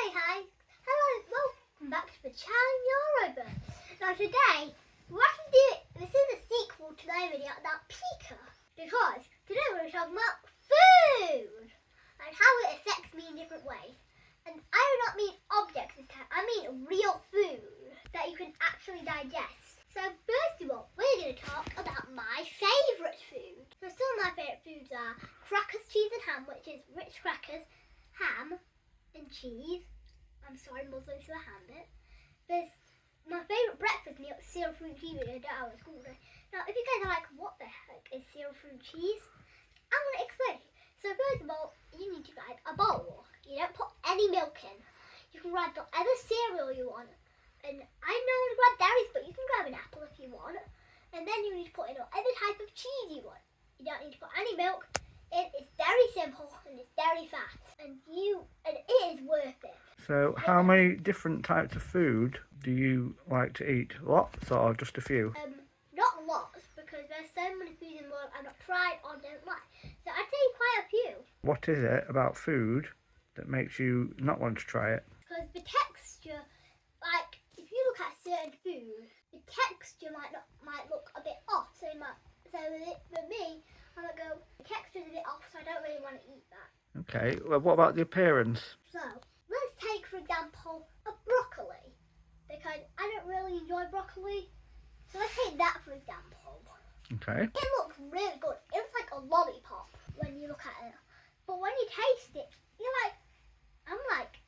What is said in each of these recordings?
Hi. Hello, welcome back to the channel Neuroverse. Now today, we're actually doing, this is a sequel to the video about Pika. Because today we're going to talk about food and how it affects me in different ways. And I do not mean objects this time, I mean real food that you can actually digest. So first of all, we're going to talk about my favourite food. So some of my favourite foods are crackers, cheese and ham, which is rich crackers, ham and cheese. I'm sorry, Muslims who ham it. There's my favourite breakfast meal, cereal fruit cheese, which I don't have at school today. Now, if you guys are like, what the heck is cereal fruit cheese? I'm going to explain. So first of all, you need to grab a bowl. You don't put any milk in. You can grab whatever cereal you want. And I know to grab berries, but you can grab an apple if you want. And then you need to put in whatever type of cheese you want. You don't need to put any milk. It is very simple and it's very fast. And it is worth it. So how many different types of food do you like to eat? Lots or just a few? Not lots, because there's so many foods in the world I've not tried or don't like. So I'd say quite a few. What is it about food that makes you not want to try it? Because the texture, like if you look at certain food, the texture might look a bit off. So for me, I might go, the texture's a bit off, so I don't really want to eat that. Okay, well what about the appearance? So let's take, for example, a broccoli, because I don't really enjoy broccoli. So let's take that for example. Okay. It looks really good. It looks like a lollipop when you look at it. But when you taste it, you're like, I'm like,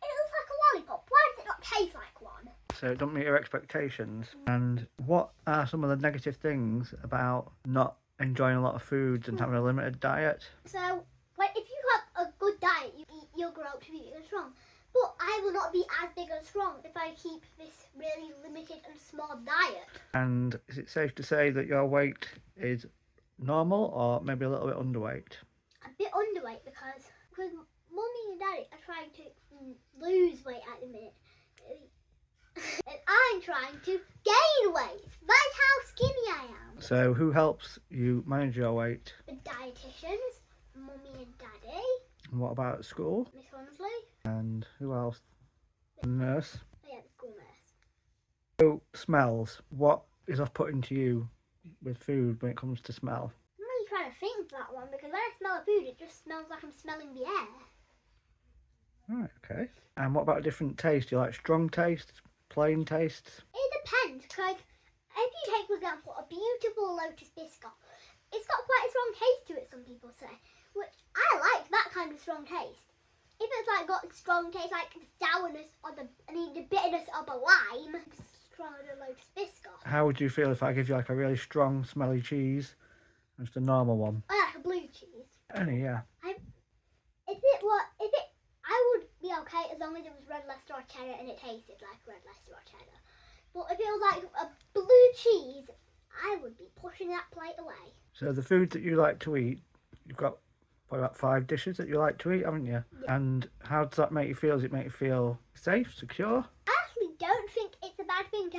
it looks like a lollipop. Why does it not taste like one? So it don't meet your expectations. And what are some of the negative things about not enjoying a lot of foods and having a limited diet? So if you have a good diet, you'll grow up to be big and strong. But I will not be as big and strong if I keep this really limited and small diet. And is it safe to say that your weight is normal or maybe a little bit underweight? A bit underweight because Mummy and Daddy are trying to lose weight at the minute. And I'm trying to gain weight. That's how skinny I am. So who helps you manage your weight? The dietitians, Mummy and Daddy. And what about at school? Miss Honsley. And who else? The nurse. Oh yeah, the school nurse. So smells. What is off-putting to you with food when it comes to smell? I'm really trying to think of that one because when I smell a food, it just smells like I'm smelling the air. Right, okay. And what about different tastes? Do you like strong tastes, plain tastes? It depends, because if you take, for example, a beautiful lotus biscuit, it's got quite a strong taste to it, some people say, which I like that kind of strong taste. If it's like got strong taste, like the sourness or the bitterness of a lime, stronger than lotus biscuit. How would you feel if I give you like a really strong, smelly cheese and just a normal one? I like a blue cheese. Any, yeah. I would be okay as long as it was red Leicester or cheddar and it tasted like red Leicester or cheddar. But if it was like a blue cheese, I would be pushing that plate away. So the food that you like to eat, you've got probably about 5 dishes that you like to eat, haven't you? Yeah. And how does that make you feel? Does it make you feel safe, secure? I actually don't think it's a bad thing to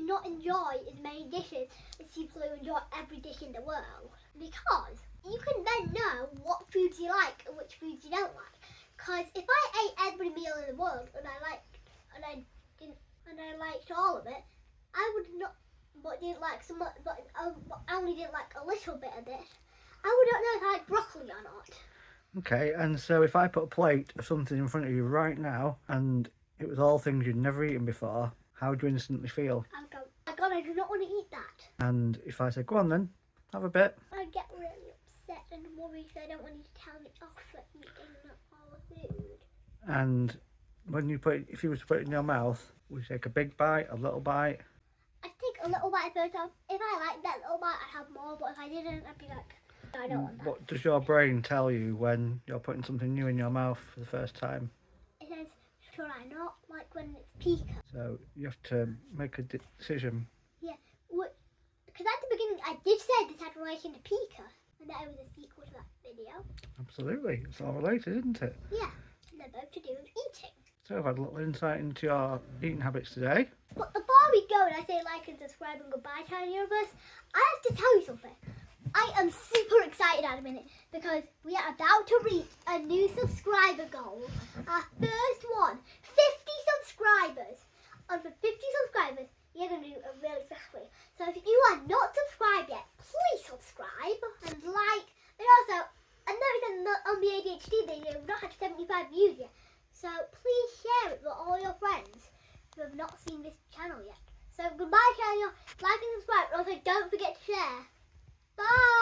not enjoy as many dishes as people who enjoy every dish in the world, because you can then know what foods you like and which foods you don't like. Because if I ate every meal in the world and I liked all of it, I would not, but didn't like some, but I only didn't like a little bit of it, I would not know if I like broccoli or not. Okay, and so if I put a plate of something in front of you right now and it was all things you'd never eaten before, how would you instantly feel? I would go, my God, I do not want to eat that. And if I said, go on then, have a bit. I'd get really upset and worried, so I don't want you to tell me off for eating all the food. And when you if you were to put it in your mouth, would you take a big bite, a little bite? I'd take a little bite first. If I liked that little bite, I'd have more, but if I didn't, I'd be like, no, I don't want that. What does your brain tell you when you're putting something new in your mouth for the first time? It says, should I not? Like when it's Pika. So you have to make a decision. Yeah, because at the beginning I did say this had relation to Pika, and that it was a sequel to that video. Absolutely, it's all related, isn't it? Yeah, and they're both to do with eating. So I've had a little insight into your eating habits today. But before we go and I say like and subscribe and goodbye to our Neuroverse, I have to tell you something. I am super excited at the minute because we are about to reach a new subscriber goal. Our first one, 50 subscribers. And for 50 subscribers, you're going to do a really special thing. So if you are not subscribed yet, please subscribe and like. And also, I noticed on the ADHD video, we've not had 75 views yet. So please share it with all your friends who have not seen this channel yet. So goodbye, channel. Like and subscribe. And also don't forget to share. Bye.